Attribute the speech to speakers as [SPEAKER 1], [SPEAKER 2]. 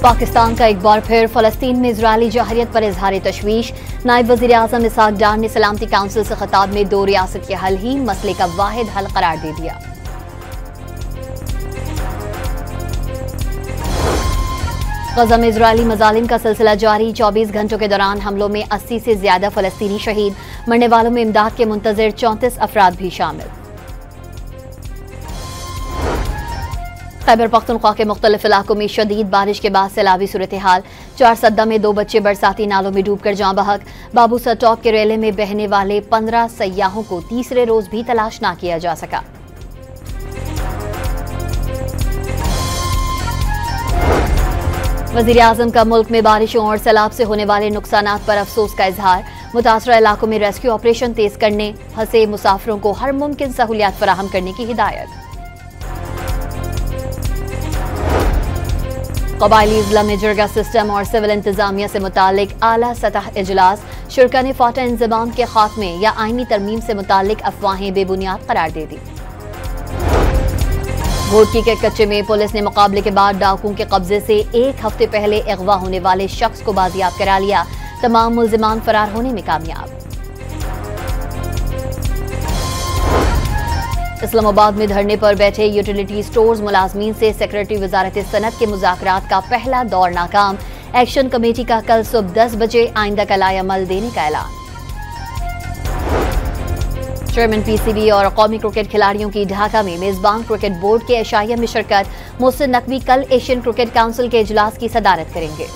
[SPEAKER 1] पाकिस्तान का एक बार फिर फलस्तीन में इजरायली जहरियत पर इजहार तशवीश। नायब वज़ीर आज़म इसहाक डार ने सलामती काउंसिल से खिताब में दो रियासत के हल ही मसले का वाहिद हल करार दे दिया। गज़ा में इजरायली मजालिम का सिलसिला जारी। 24 घंटों के दौरान हमलों में 80 से ज्यादा फलस्तीनी शहीद। मरने वालों में इमदाद के मुंतजिर 34 अफराद भी शामिल। खैबर पख्तूनख्वा के मुख्तलिफ इलाकों में शदीद बारिश के बाद सैलाबी सूरत हाल। 4 सद्दा में 2 बच्चे बरसाती नालों में डूबकर जाँ बहक। बाबू सर टॉप के रेले में बहने वाले 15 सयाहों को तीसरे रोज भी तलाश न किया जा सका। वज़ीर आज़म का मुल्क में बारिशों और सैलाब से होने वाले नुकसानात पर अफसोस का इजहार। मुतासरा इलाकों में रेस्क्यू ऑपरेशन तेज करने, फंसे मुसाफिरों को हर मुमकिन सहूलियात फराहम करने की हिदायत। कबायली अजला में जरगा सिस्टम और सिविल इंतजामिया से मुतालिक आला सतह इजलास। शुरा ने फाटा इंजमाम के खात्मे या आईनी तरमीम से मुतालिक अफवाहें बेबुनियाद करार दे दी। घोटकी के कच्चे में पुलिस ने मुकाबले के बाद डाकुओं के कब्जे से 1 हफ्ते पहले अगवा होने वाले शख्स को बाजियाब करा लिया। तमाम मुल्जिमान फरार होने में कामयाब। इस्लामाबाद में धरने पर बैठे यूटिलिटी स्टोर्स मुलाजमीन से सेक्रेटरी वजारत सनत के मुज़ाकरात का पहला दौर नाकाम। एक्शन कमेटी का कल सुबह 10 बजे आइंदा का लाएअमल देने का ऐलान। चेयरमैन पीसीबी और कौमी क्रिकेट खिलाड़ियों की ढाका में मेजबान क्रिकेट बोर्ड के एशाइया में शिरकत। मोहसिन नकवी कल एशियन क्रिकेट काउंसिल के इजलास की सदारत करेंगे।